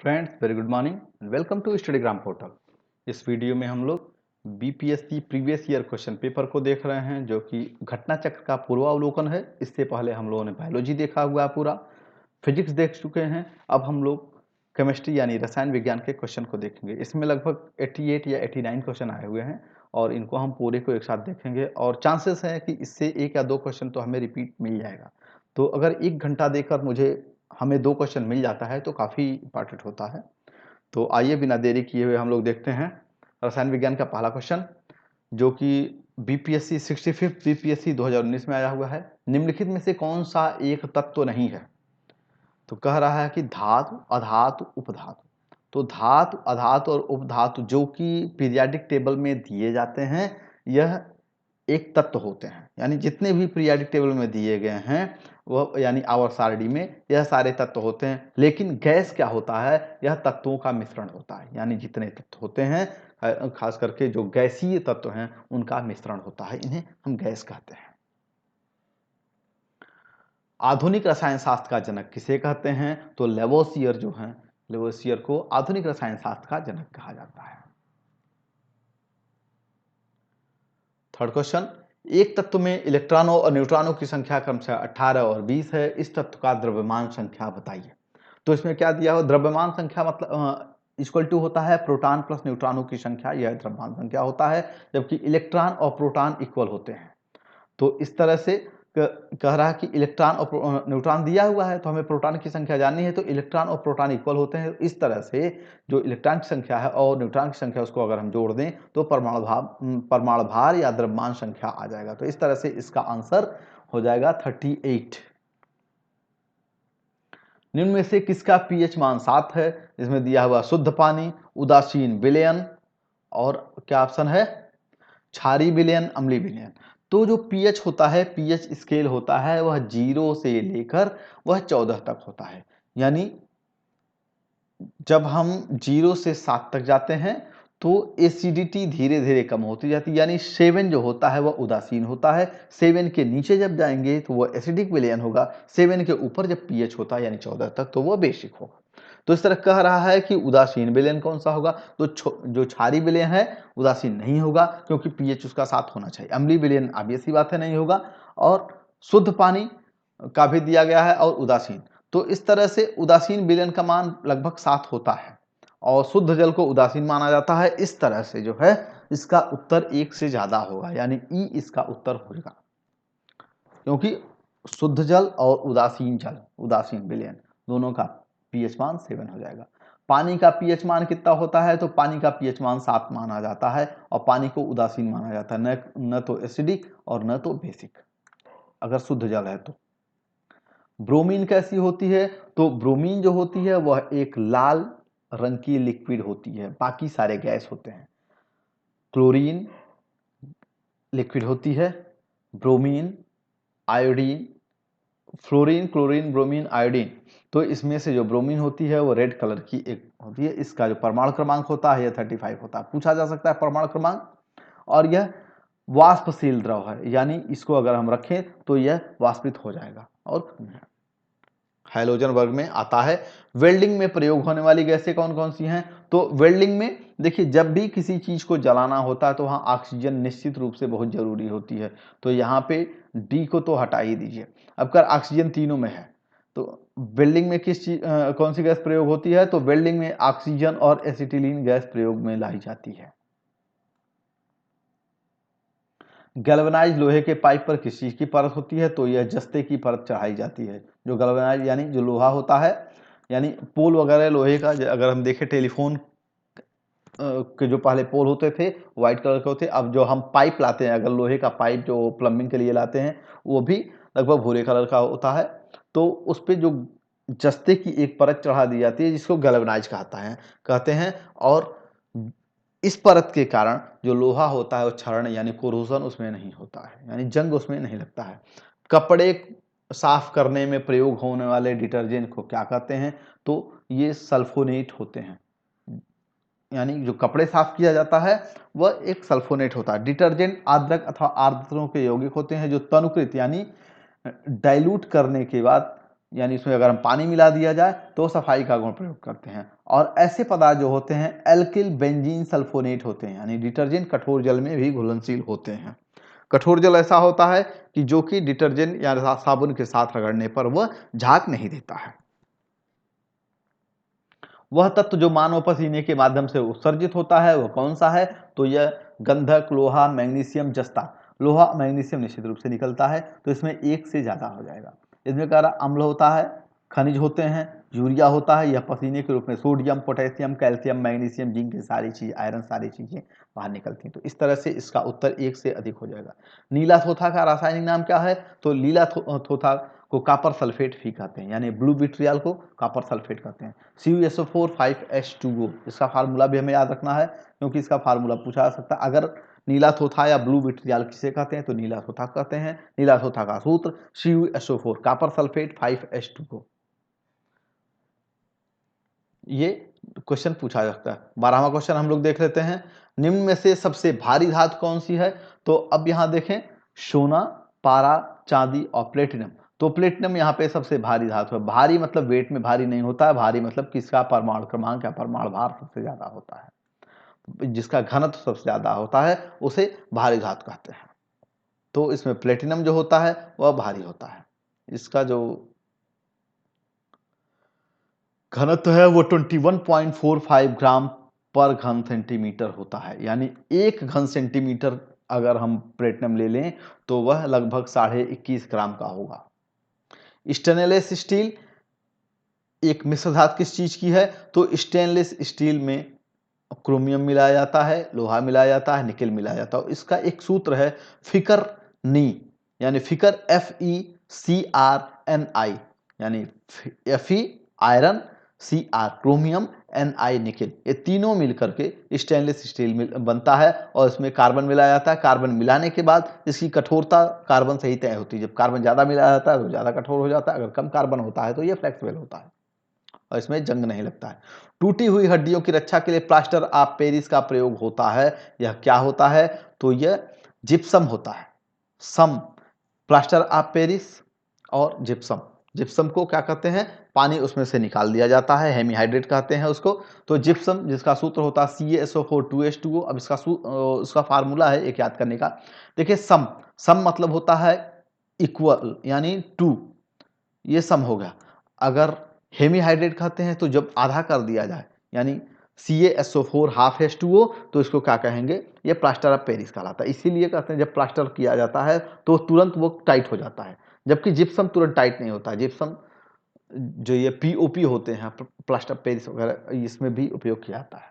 Friends very good morning and welcome to Studygram portal. इस video में हम लोग BPSC previous year question paper को देख रहे हैं जो कि घटना चक्र का पूर्वावलोकन है। इससे पहले हम लोगों ने बायोलॉजी देखा हुआ है, पूरा फिजिक्स देख चुके हैं। अब हम लोग केमिस्ट्री यानी रसायन विज्ञान के क्वेश्चन को देखेंगे। इसमें लगभग 88 या 89 क्वेश्चन आए हुए हैं और इनको हम पूरे को एक साथ देखेंगे और चांसेस हैं कि इससे एक या दो क्वेश्चन तो हमें रिपीट मिल जाएगा। तो अगर 1 घंटा देकर हमें 2 क्वेश्चन मिल जाता है तो काफ़ी इंपॉर्टेंट होता है। तो आइए बिना देरी किए हुए हम लोग देखते हैं रसायन विज्ञान का पहला क्वेश्चन, जो कि बीपीएससी 65 बीपीएससी 2019 में आया हुआ है। निम्नलिखित में से कौन सा एक तत्व नहीं है? तो कह रहा है कि धातु, अधातु, उपधातु। तो धातु, अधातु और उपधातु जो कि पीरियाडिक टेबल में दिए जाते हैं, यह एक तत्व होते हैं। यानी जितने भी पीरियाडिक टेबल में दिए गए हैं वह यानी आवर्त सारणी में यह सारे तत्व होते हैं। लेकिन गैस क्या होता है? यह तत्वों का मिश्रण होता है। यानी जितने तत्व होते हैं, खास करके जो गैसीय तत्व हैं उनका मिश्रण होता है, इन्हें हम गैस कहते हैं। आधुनिक रसायन शास्त्र का जनक किसे कहते हैं? तो लेवोसियर जो हैं, लेवोसियर को आधुनिक रसायन शास्त्र का जनक कहा जाता है। थर्ड क्वेश्चन, एक तत्व में इलेक्ट्रॉनों और न्यूट्रॉनों की संख्या क्रमशः 18 और 20 है। इस तत्व का द्रव्यमान संख्या बताइए। तो इसमें क्या दिया हो? द्रव्यमान संख्या मतलब इक्वल टू होता है प्रोटॉन प्लस न्यूट्रॉनों की संख्या, यह द्रव्यमान संख्या होता है। जबकि इलेक्ट्रॉन और प्रोटॉन इक्वल होते हैं। तो इस तरह से कह रहा है कि इलेक्ट्रॉन और न्यूट्रॉन दिया हुआ है तो हमें प्रोटॉन की संख्या जाननी है। तो इलेक्ट्रॉन और प्रोटॉन इक्वल होते हैं। इस तरह से जो इलेक्ट्रॉन की संख्या है और न्यूट्रॉन की संख्या, उसको अगर हम जोड़ दें तो परमाणु भार या द्रव्यमान संख्या आ जाएगा। तो इस तरह से इसका आंसर हो जाएगा 38। निम्न में से किसका पीएच मान 7 है? इसमें दिया हुआ शुद्ध पानी, उदासीन विलयन और क्या ऑप्शन है? क्षारीय विलयन, अम्लीय विलयन। तो जो पीएच होता है, पीएच स्केल होता है, वह 0 से लेकर वह 14 तक होता है। यानी जब हम 0 से 7 तक जाते हैं तो एसिडिटी धीरे धीरे कम होती जाती है। यानी 7 जो होता है वह उदासीन होता है। 7 के नीचे जब जाएंगे तो वह एसिडिक विलयन होगा। 7 के ऊपर जब पीएच होता है यानी 14 तक तो वह बेसिक होगा। तो इस तरह कह रहा है कि उदासीन विलयन कौन सा होगा? तो जो क्षारीय विलयन है उदासीन नहीं होगा क्योंकि पीएच उसका 7 होना चाहिए। अम्लीय विलयन ऑब्वियस सी बात है नहीं होगा। और शुद्ध पानी का भी दिया गया है और उदासीन। तो इस तरह से उदासीन विलयन का मान लगभग 7 होता है और शुद्ध जल को उदासीन माना जाता है। इस तरह से जो है इसका उत्तर 1 से ज्यादा होगा, यानी ई इसका उत्तर होगा। क्योंकि शुद्ध जल और उदासीन जल, उदासीन विलयन दोनों का पीएच मान 7 हो जाएगा। पानी का पीएच मान कितना होता है? तो पानी का पीएच मान 7 माना जाता है और पानी को उदासीन माना जाता है, न तो एसिडिक और न तो बेसिक, अगर शुद्ध जल है तो। ब्रोमीन कैसी होती है? तो ब्रोमीन जो होती है वह एक लाल रंग की लिक्विड होती है, बाकी सारे गैस होते हैं। क्लोरीन लिक्विड होती है, bromine, iodine, fluorine, chlorine, bromine, iodine. तो इसमें से जो ब्रोमीन होती है वो रेड कलर की एक होती है। इसका जो परमाणु क्रमांक होता है यह 35 होता है। पूछा जा सकता है परमाणु क्रमांक। और यह वाष्पशील द्रव है, यानी इसको अगर हम रखें तो यह वाष्पित हो जाएगा और हैलोजन वर्ग में आता है। वेल्डिंग में प्रयोग होने वाली गैसें कौन कौन सी हैं? तो वेल्डिंग में देखिए, जब भी किसी चीज को जलाना होता है तो वहां ऑक्सीजन निश्चित रूप से बहुत जरूरी होती है। तो यहाँ पे डी को तो हटा ही दीजिए। अब कर ऑक्सीजन तीनों में है तो वेल्डिंग में कौन सी गैस प्रयोग होती है? तो वेल्डिंग में ऑक्सीजन और एसिटिलीन गैस प्रयोग में लाई जाती है। गैल्वेनाइज लोहे के पाइप पर किस चीज की परत होती है? तो यह जस्ते की परत चढ़ाई जाती है। जो गैल्वेनाइज यानी जो लोहा होता है, यानी पोल वगैरह लोहे का, अगर हम देखें टेलीफोन के जो पहले पोल होते थे व्हाइट कलर के होते, अब जो हम पाइप लाते हैं, अगर लोहे का पाइप जो प्लम्बिंग के लिए लाते हैं वो भी लगभग भूरे कलर का होता है। तो उस पर जो जस्ते की एक परत चढ़ा दी जाती है जिसको गैल्वेनाइज कहते हैं। और इस परत के कारण जो लोहा होता है वो क्षरण यानी कोरोजन उसमें नहीं होता है, यानी जंग उसमें नहीं लगता है। कपड़े साफ करने में प्रयोग होने वाले डिटर्जेंट को क्या कहते हैं? तो ये सल्फोनेट होते हैं। यानी जो कपड़े साफ किया जाता है वह एक सल्फोनेट होता है। डिटर्जेंट आर्द्रक अथवा आर्द्रकों के यौगिक होते हैं जो तनुकृत यानी डाइल्यूट करने के बाद यानी इसमें अगर हम पानी मिला दिया जाए तो सफाई का गुण प्रयोग करते हैं। और ऐसे पदार्थ जो होते हैं एल्किल बेंजीन सल्फोनेट होते हैं, यानी डिटर्जेंट कठोर जल में भी घुलनशील होते हैं। कठोर जल ऐसा होता है कि जो कि डिटर्जेंट या साबुन के साथ रगड़ने पर वह झाग नहीं देता है। वह तत्व जो मानव पसीने के माध्यम से उत्सर्जित होता है वह कौन सा है? तो यह गंधक, लोहा, मैग्नीशियम, जस्ता। लोहा, मैग्नीशियम निश्चित रूप से निकलता है, तो इसमें एक से ज्यादा हो जाएगा। इसमें कह रहा अम्ल होता है, खनिज होते हैं, यूरिया होता है, यह पसीने के रूप में sodium, potassium, calcium, magnesium, zinc, सारी चीज, आयरन, सारी चीजें बाहर निकलती हैं। तो इस तरह से इसका उत्तर एक से अधिक हो जाएगा। नीला थोथा का रासायनिक नाम क्या है? तो लीला थोथा को कॉपर सल्फेट भी कहते हैं, यानी ब्लू विट्रियल को कॉपर सल्फेट कहते हैं। CuSO4 5H2O, इसका फार्मूला भी हमें याद रखना है क्योंकि इसका फार्मूला पूछा जा सकता है। अगर नीला थोथा या ब्लू विट्रियल किसे कहते हैं? तो नीला थोथा कहते हैं। नीला थोथा का सूत्र CuSO4 कॉपर सल्फेट 5H2O। ये क्वेश्चन पूछा जा सकता है। 12वां क्वेश्चन हम लोग देख लेते हैं। निम्न में से सबसे भारी धातु कौन सी है? तो अब यहां देखें, सोना, पारा, चांदी और प्लेटिनम। तो प्लेटिनम यहाँ पे सबसे भारी धातु है। भारी मतलब वेट में भारी नहीं होता है, भारी मतलब किसका परमाणु क्रमांक या परमाणु भार सबसे ज्यादा होता है, जिसका घनत्व सबसे ज्यादा होता है उसे भारी धातु कहते हैं। तो इसमें प्लेटिनम जो होता है वह भारी होता है। इसका जो घनत्व है वो 21.45 ग्राम पर घन सेंटीमीटर होता है, यानी एक घन सेंटीमीटर अगर हम प्लेटिनम ले लें तो वह लगभग 21.5 ग्राम का होगा। स्टेनलेस स्टील एक मिश्र धातु किस चीज की है? तो स्टेनलेस स्टील में क्रोमियम मिलाया जाता है, लोहा मिलाया जाता है, निकेल मिलाया जाता है। इसका एक सूत्र है फिकर नी, यानी फिकर FeCrNi, यानी Fe iron, Cr chromium, Ni nickel, ये तीनों मिलकर के स्टेनलेस स्टील बनता है। और इसमें कार्बन मिलाया जाता है। कार्बन मिलाने के बाद इसकी कठोरता कार्बन से ही तय होती है। जब कार्बन ज्यादा मिलाया जाता है तो ज्यादा कठोर हो जाता है, अगर कम कार्बन होता है तो यह फ्लेक्सिबल होता है और इसमें जंग नहीं लगता है। टूटी हुई हड्डियों की रक्षा के लिए प्लास्टर ऑफ पेरिस का प्रयोग होता है। यह क्या होता है? तो यह जिप्सम होता है। सम, प्लास्टर ऑफ पेरिस और जिप्सम। जिप्सम को क्या कहते हैं? पानी उसमें से निकाल दिया जाता है, हेमीहाइड्रेट कहते हैं उसको। तो जिप्सम जिसका सूत्र होता है CaSO4 2H2O। अब इसका फार्मूला है एक याद करने का। देखिए सम, सम मतलब होता है इक्वल, यानी 2, ये सम हो गया। अगर हेमीहाइड्रेट कहते हैं तो जब आधा कर दिया जाए, यानी CaSO4 हाफ H2O, तो इसको क्या कहेंगे? ये प्लास्टर ऑफ पेरिस कहलाता है। इसीलिए कहते हैं जब प्लास्टर किया जाता है तो तुरंत वो टाइट हो जाता है, जबकि जिप्सम तुरंत टाइट नहीं होता है। जिप्सम जो ये POP होते हैं, प्लास्टर ऑफ पेरिस वगैरह, इसमें भी उपयोग किया जाता है।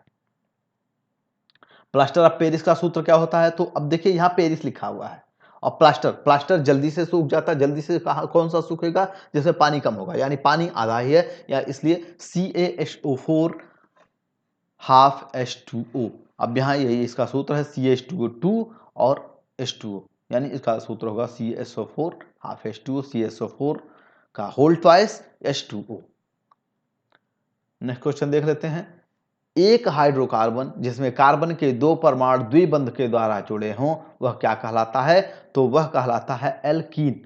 प्लास्टर ऑफ पेरिस का सूत्र क्या होता है? तो अब देखिए यहाँ पेरिस लिखा हुआ है और प्लास्टर, प्लास्टर जल्दी से सूख जाता है। जल्दी से कहा कौन सा सूखेगा? जिसमें पानी कम होगा, यानी पानी आधा ही है, या इसलिए CaSO4 हाफ H2O। अब यहाँ यही इसका सूत्र है CH2O2 और H2O, यानी इसका सूत्र होगा CaSO4 हाफ H2O, CaSO4 का whole twice H2O। Next question देख लेते हैं। एक हाइड्रोकार्बन जिसमें कार्बन के दो परमाणु द्विबंध के द्वारा जुड़े हों वह क्या कहलाता है? तो वह कहलाता है एल्कीन।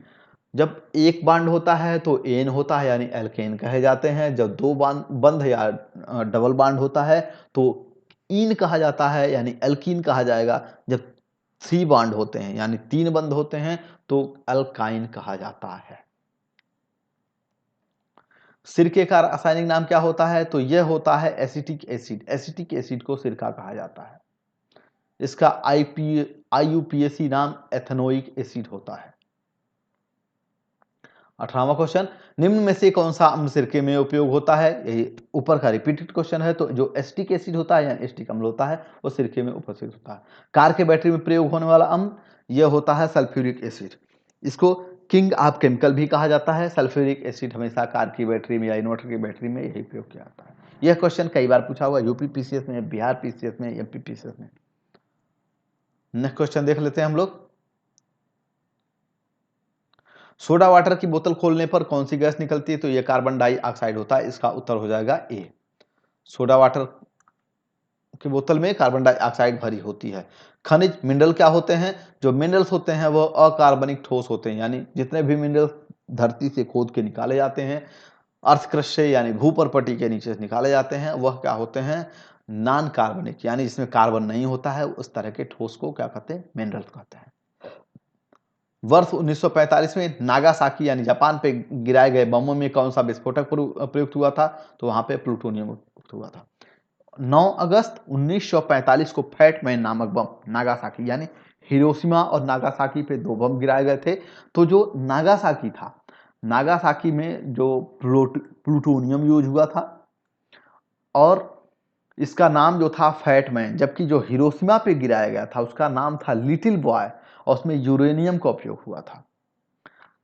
जब एक बांड होता है तो एन होता है, यानी एल्केन कहे जाते हैं। जब दो बंध या डबल बांड होता है तो इन कहा जाता है, यानी एल्कीन कहा जाएगा। जब 3 बांड होते हैं, यानी 3 बंध होते हैं, तो अल्काइन कहा जाता है। सिरके का रासायनिक नाम क्या होता है? तो यह होता है एसिटिक एसिड। एसिटिक एसिड को सिरका कहा जाता है। इसका IUPAC नाम एथेनोइक एसिड होता है। 18वां क्वेश्चन, निम्न में से कौन सा अम्ल सिरके में उपयोग होता है? यही ऊपर का रिपीटेड क्वेश्चन है। तो जो एसिटिक एसिड होता है या एसिटिक अम्ल होता है वो सिरके में उपस्थित होता है। कार के बैटरी में प्रयोग होने वाला अम्ल यह होता है सल्फ्यूरिक एसिड। इसको किंग ऑफ केमिकल भी कहा जाता है। सल्फ्यूरिक एसिड हमेशा कार की बैटरी में या इन्वर्टर की बैटरी में यही प्रयोग किया जाता है। यह क्वेश्चन कई बार पूछा हुआ, यूपी PCS में, बिहार PCS में, MP PCS में। नेक्स्ट क्वेश्चन देख लेते हैं हम लोग। सोडा वाटर की बोतल खोलने पर कौन सी गैस निकलती है? तो यह कार्बन डाइऑक्साइड होता है। इसका उत्तर हो जाएगा ए। सोडा वाटर की बोतल में कार्बन डाइऑक्साइड भरी होती है। खनिज मिनरल क्या होते हैं? जो मिनरल्स होते हैं वो अकार्बनिक ठोस होते हैं, यानी जितने भी मिनरल्स धरती से खोद के निकाले जाते हैं, अर्थ क्रस्ट से यानी भूपर्पटी के नीचे से निकाले जाते हैं, वह क्या होते हैं, नॉन कार्बनिक, यानी जिसमें कार्बन नहीं होता है, उस तरह के ठोस को क्या कहते हैं, मिनरल्स कहते हैं। वर्ष 1945 में नागासाकी यानी जापान पे गिराए गए बमों में कौन सा विस्फोटक प्रयुक्त हुआ था, तो वहां पे प्लूटोनियम हुआ था। 9 अगस्त 1945 को फैटमैन नामक बम नागासाकी यानी हिरोशिमा और नागासाकी पे 2 बम गिराए गए थे। तो जो नागासाकी था, नागासाकी में जो प्लूटोनियम यूज हुआ था और इसका नाम जो था फैटमैन, जबकि जो हिरोशिमा पे गिराया गया था उसका नाम था लिटिल बॉय और उसमें यूरेनियम का उपयोग हुआ था।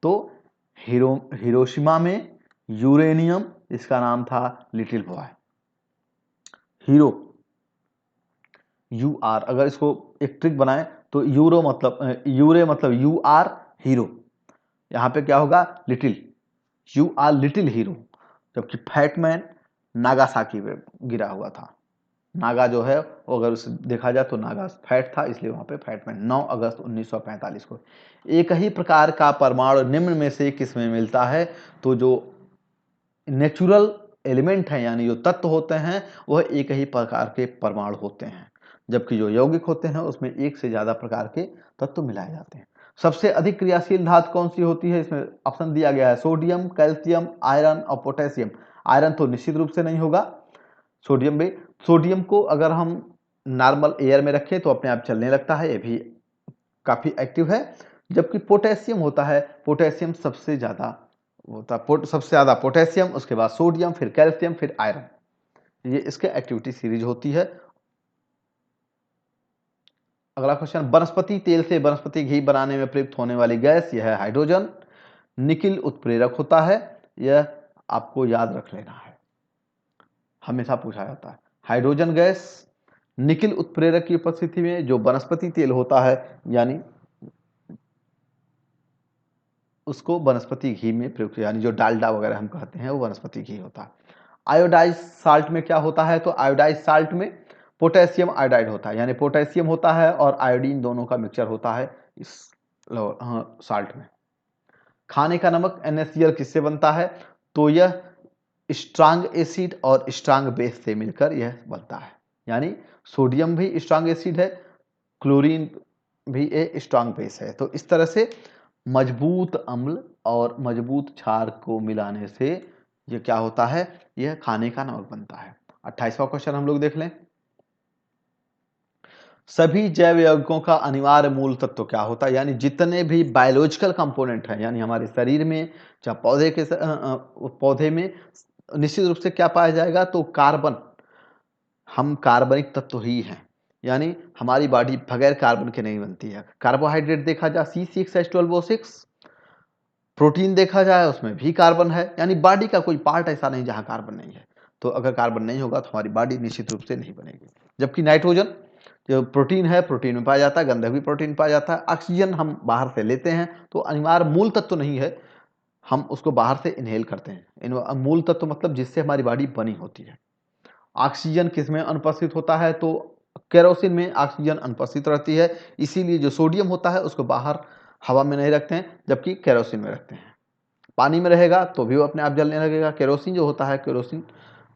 तो हिरोशिमा में यूरेनियम, इसका नाम था Little Boy. Hero you are, अगर इसको एक ट्रिक बनाएं तो यूरे मतलब यू आर हीरो, यहां पे क्या होगा, little, you are little hero. जबकि फैटमैन नागासाकी पे गिरा हुआ था, नागा जो है वो अगर उसे देखा जाए तो नागा फैट था, इसलिए वहां पे फैटमैन। 9 अगस्त 1945 को। एक ही प्रकार का परमाणु निम्न में से किसमें मिलता है, तो जो नेचुरल एलिमेंट है यानी जो तत्व होते हैं वह एक ही प्रकार के परमाणु होते हैं, जबकि जो यौगिक होते हैं उसमें एक से ज्यादा प्रकार के तत्व मिलाए जाते हैं। सबसे अधिक क्रियाशील धातु कौन सी होती है, इसमें ऑप्शन दिया गया है सोडियम, कैल्शियम, आयरन और पोटेशियम। आयरन तो निश्चित रूप से नहीं होगा, सोडियम भी। सोडियम को अगर हम नॉर्मल एयर में रखें तो अपने आप चलने लगता है, ये भी काफी एक्टिव है। जबकि पोटेशियम होता है, पोटेशियम सबसे ज्यादा होता है, सबसे ज्यादा पोटेशियम, उसके बाद सोडियम, फिर कैल्शियम, फिर आयरन, ये इसके एक्टिविटी सीरीज होती है। अगला क्वेश्चन, वनस्पति तेल से वनस्पति घी बनाने में प्रयुक्त होने वाली गैस, यह है हाइड्रोजन। निकिल उत्प्रेरक होता है, यह आपको याद रख लेना है, हमेशा पूछा जाता है। हाइड्रोजन गैस निकिल उत्प्रेरक की उपस्थिति में जो वनस्पति तेल होता है यानी उसको वनस्पति घी में प्रयुक्त, यानी जो डालडा वगैरह हम कहते हैं वो वनस्पति घी होता है। आयोडाइज साल्ट में क्या होता है, तो आयोडाइज साल्ट में पोटेशियम आयोडाइड होता है, यानी पोटेशियम होता है और आयोडीन दोनों का मिक्सचर होता है इस साल्ट में। खाने का नमक NaCl किससे बनता है, तो यह स्ट्रांग एसिड और स्ट्रांग बेस से मिलकर यह बनता है, यानी सोडियम भी स्ट्रांग एसिड है, क्लोरीन भी एक स्ट्रांग बेस है। तो इस तरह से मजबूत अम्ल और मजबूत क्षार को मिलाने से ये क्या होता है, यह खाने का नमक बनता है। 28वां क्वेश्चन हम लोग देख लें, सभी जैव यौगिकों का अनिवार्य मूल तत्व क्या होता है, यानी जितने भी बायोलॉजिकल कंपोनेंट हैं, यानी हमारे शरीर में चाहे पौधे में निश्चित रूप से क्या पाया जाएगा, तो कार्बन, हम कार्बनिक तत्व ही हैं, यानी हमारी बॉडी बगैर कार्बन के नहीं बनती है। कार्बोहाइड्रेट देखा जाए C6H12O6, प्रोटीन देखा जाए उसमें भी कार्बन है, यानी बॉडी का कोई पार्ट ऐसा नहीं जहां कार्बन नहीं है। तो अगर कार्बन नहीं होगा तो हमारी बॉडी निश्चित रूप से नहीं बनेगी। जबकि नाइट्रोजन जो प्रोटीन है, प्रोटीन में पाया जाता है, गंधक भी प्रोटीन पाया जाता है। ऑक्सीजन हम बाहर से लेते हैं, तो अनिवार्य मूल तत्व नहीं है, हम उसको बाहर से इनहेल करते हैं। मूल तत्व मतलब जिससे हमारी बॉडी बनी होती है। ऑक्सीजन किसमें अनुपस्थित होता है, तो केरोसिन में ऑक्सीजन अनुपस्थित रहती है, इसीलिए जो सोडियम होता है उसको बाहर हवा में नहीं रखते हैं, जबकि केरोसिन में रखते हैं। पानी में रहेगा तो भी वो अपने आप जलने लगेगा। केरोसिन जो होता है, केरोसिन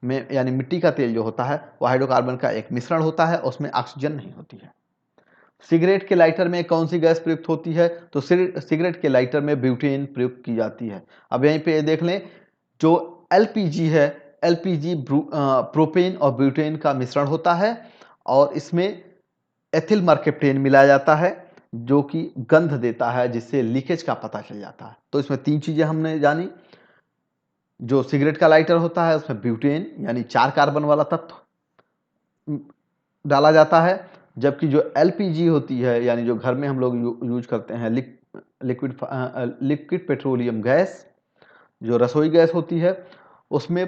में यानी मिट्टी का तेल जो होता है वो हाइड्रोकार्बन का एक मिश्रण होता है, उसमें ऑक्सीजन नहीं होती है। सिगरेट के लाइटर में कौन सी गैस प्रयुक्त होती है, तो सिगरेट के लाइटर में ब्यूटेन प्रयुक्त की जाती है। अब यहीं पे देख लें, जो एलपीजी है, एलपीजी प्रोपेन और ब्यूटेन का मिश्रण होता है और इसमें एथिल मर्केप्टेन मिलाया जाता है जो कि गंध देता है, जिससे लीकेज का पता चल जाता है। तो इसमें 3 चीजें हमने जानी, जो सिगरेट का लाइटर होता है उसमें ब्यूटेन यानी 4 कार्बन वाला तत्व डाला जाता है, जबकि जो एलपीजी होती है यानी जो घर में हम लोग यूज करते हैं लिक्विड पेट्रोलियम गैस, जो रसोई गैस होती है, उसमें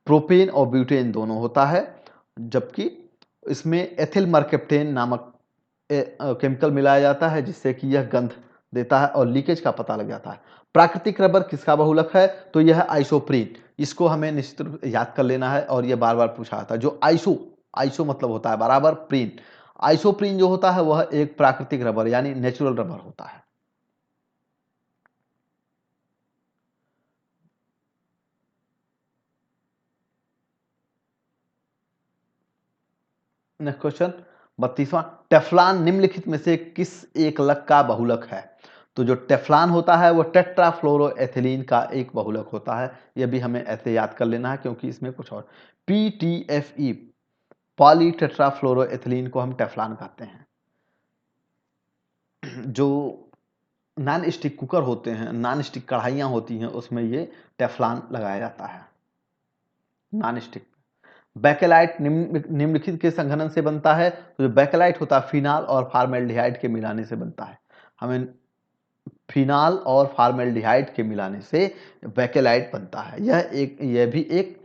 प्रोपेन और ब्यूटेन दोनों होता है, जबकि इसमें एथिल मर्केप्टेन नामक केमिकल मिलाया जाता है, जिससे कि यह गंध देता है और लीकेज का पता लग जाता है। प्राकृतिक रबर किसका बहुलक है, तो यह आइसोप्रीन, इसको हमें निश्चित रूप से याद कर लेना है और यह बार बार पूछा जाता है। जो आइसो मतलब होता है बराबर, प्रीन, आइसोप्रीन जो होता है वह एक प्राकृतिक रबर यानी नेचुरल रबर होता है। नेक्स्ट क्वेश्चन 32वां, टेफ्लॉन निम्नलिखित में से किस एक लक का बहुलक है? तो जो टेफ्लॉन होता है वो टेट्राफ्लोरोएथिलीन का एक बहुलक होता है। यह भी हमें ऐसे याद कर लेना है क्योंकि इसमें कुछ और PTFE पॉली टेट्राफ्लोरोएथिलीन को हम टेफ्लॉन कहते हैं। जो नॉन स्टिक कुकर होते हैं, नॉन स्टिक कढ़ाइयाँ होती हैं, उसमें ये टेफ्लॉन लगाया जाता है नॉन स्टिक। बैकेलाइट निम्नलिखित के संघनन से बनता है। तो जो बैकेलाइट होता है फिनाल और फार्मेल्डिहाइड के मिलाने से बनता है। हमें फिनाल और फार्मेल्डिहाइड के मिलाने से बैकेलाइट बनता है। यह भी एक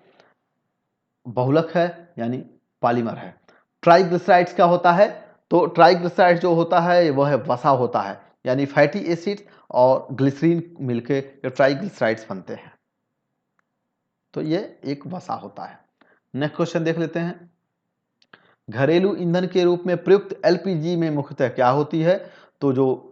बहुलक है यानी पॉलीमर है। ट्राइग्लिसराइड्स क्या होता है? तो ट्राइग्लिसराइड जो होता है वह है वसा होता है, यानी फैटी एसिड और ग्लिसरीन मिलके ये ट्राइग्लिसराइड्स बनते हैं। तो ये एक वसा होता है। नेक्स्ट क्वेश्चन देख लेते हैं। घरेलू ईंधन के रूप में प्रयुक्त LPG में मुख्यतः क्या होती है? तो जो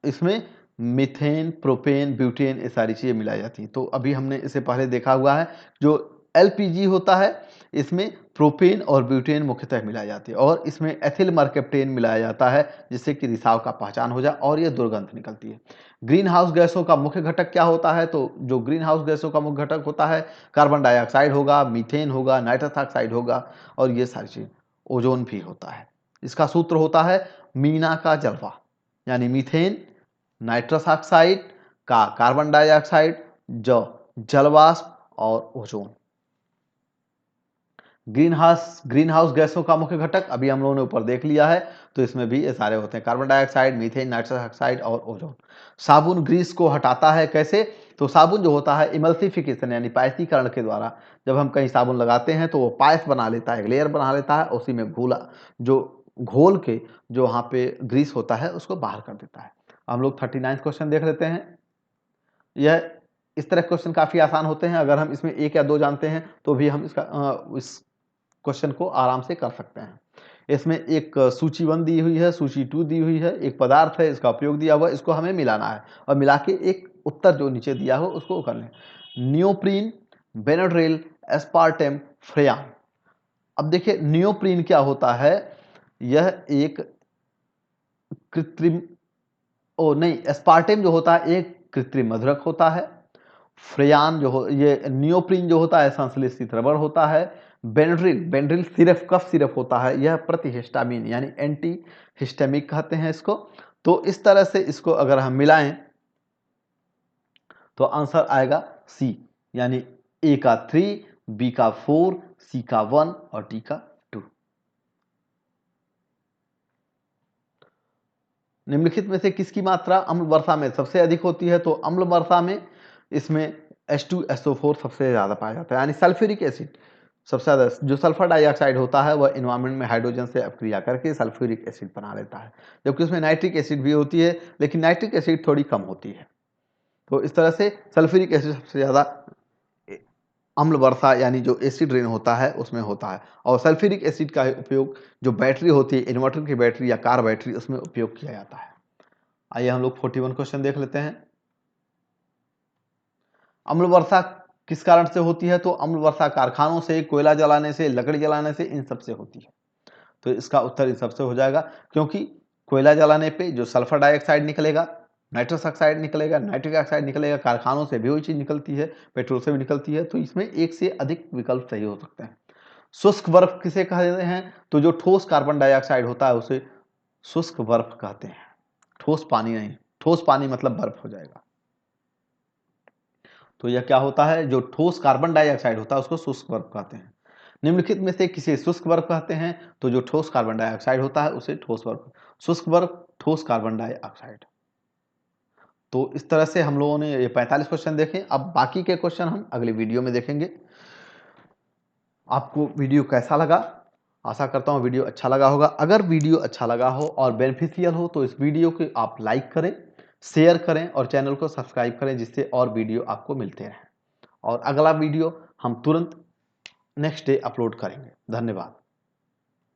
इसमें मीथेन, प्रोपेन, ब्यूटेन ये सारी चीजें मिलाई जाती हैं। तो अभी हमने इसे पहले देखा हुआ है। जो LPG होता है इसमें प्रोपेन और ब्यूटेन मुख्यतः मिलाई जाती है और इसमें एथिल मर्केप्टेन मिलाया जाता है जिससे कि रिसाव का पहचान हो जाए और ये दुर्गंध निकलती है। ग्रीन हाउस गैसों का मुख्य घटक क्या होता है? तो जो ग्रीन हाउस गैसों का मुख्य घटक होता है कार्बन डाइऑक्साइड होगा, मीथेन होगा, नाइट्रस ऑक्साइड होगा और ये सारी चीज। ओजोन भी होता है। इसका सूत्र होता है मीना का जलवा, यानी मीथेन, नाइट्रस ऑक्साइड का कार्बन डाइऑक्साइड, जो जलवाष्प और ओजोन। ग्रीन हाउस गैसों का मुख्य घटक अभी हम लोगों ने ऊपर देख लिया है। तो इसमें भी ये सारे होते हैं carbon dioxide, methane, nitrous oxide और ओजोन। साबुन ग्रीस को हटाता है कैसे? तो साबुन जो होता है इमल्सिफिकेशन यानी पायसीकरण के द्वारा जब हम कहीं साबुन लगाते हैं तो वो पायस बना लेता है, एक लेयर बना लेता है, उसी में घोल के जो वहाँ पे ग्रीस होता है उसको बाहर कर देता है। हम लोग 39 क्वेश्चन देख लेते हैं। यह इस तरह क्वेश्चन काफी आसान होते हैं। अगर हम इसमें एक या दो जानते हैं तो भी हम इस क्वेश्चन को आराम से कर सकते हैं। इसमें एक सूची 1 दी हुई है, सूची 2 दी हुई है, एक पदार्थ है, इसका उपयोग दिया हुआ है, इसको हमें मिलाना है और मिला के एक उत्तर जो नीचे दिया हो उसको कर लें। Neoprene, Benadryl, aspartame, freon. अब देखिए नियोप्रीन क्या होता है? यह एक कृत्रिम एस्पार्टेम जो होता है एक कृत्रिम मधुरक होता है। फ्रेयान ये नियोप्रीन जो होता है संश्लेषित रबर होता है। बेनड्रिल सिर्फ कफ सिरप होता है, यह प्रतिहिस्टामिन यानी एंटी हिस्टामिक कहते हैं इसको। तो इस तरह से इसको अगर हम मिलाएं तो आंसर आएगा सी, यानी ए का 3, बी का 4, सी का 1 और डी का 2। निम्नलिखित में से किसकी मात्रा अम्ल वर्षा में सबसे अधिक होती है? तो अम्ल वर्षा में इसमें H2SO4 सबसे ज्यादा पाया जाता है, यानी सल्फ्यूरिक एसिड सबसे ज्यादा। जो सल्फर डाइऑक्साइड होता है वह इन्वायरमेंट में हाइड्रोजन से अपक्रिया करके सल्फ्यूरिक एसिड बना लेता है, जबकि उसमें नाइट्रिक एसिड भी होती है लेकिन नाइट्रिक एसिड थोड़ी कम होती है। तो इस तरह से सल्फ्यूरिक एसिड सबसे ज्यादा अम्ल वर्षा यानी जो एसिड रेन होता है उसमें होता है। और सल्फ्यूरिक एसिड का उपयोग जो बैटरी होती है, इन्वर्टर की बैटरी या कार बैटरी, उसमें उपयोग किया जाता है। आइए हम लोग 41 क्वेश्चन देख लेते हैं। अम्ल वर्षा किस कारण से होती है? तो अम्ल वर्षा कारखानों से, कोयला जलाने से, लकड़ी जलाने से, इन सब से होती है। तो इसका उत्तर इन सबसे हो जाएगा, क्योंकि कोयला जलाने पे जो सल्फर डाइऑक्साइड निकलेगा, नाइट्रस ऑक्साइड निकलेगा, नाइट्रिक ऑक्साइड निकलेगा, कारखानों से भी वही चीज निकलती है, पेट्रोल से भी निकलती है। तो इसमें एक से अधिक विकल्प सही हो सकते हैं। शुष्क बर्फ किसे कहते हैं? तो जो ठोस कार्बन डाइऑक्साइड होता है उसे शुष्क बर्फ कहते हैं, ठोस पानी नहीं। ठोस पानी मतलब बर्फ हो जाएगा। तो यह क्या होता है? जो ठोस कार्बन डाइऑक्साइड होता है उसको शुष्क बर्फ कहते हैं। निम्नलिखित में से किसे शुष्क बर्फ कहते हैं? तो जो ठोस कार्बन डाइऑक्साइड होता है उसे ठोस बर्फ, शुष्क बर्फ, ठोस कार्बन डाइऑक्साइड। तो इस तरह से हम लोगों ने ये 45 क्वेश्चन देखे। अब बाकी के क्वेश्चन हम अगली वीडियो में देखेंगे। आपको वीडियो कैसा लगा? आशा करता हूँ वीडियो अच्छा लगा होगा। अगर वीडियो अच्छा लगा हो और बेनिफिशियल हो तो इस वीडियो को आप लाइक करें, शेयर करें और चैनल को सब्सक्राइब करें, जिससे और वीडियो आपको मिलते रहें। और अगला वीडियो हम तुरंत नेक्स्ट डे अपलोड करेंगे। धन्यवाद।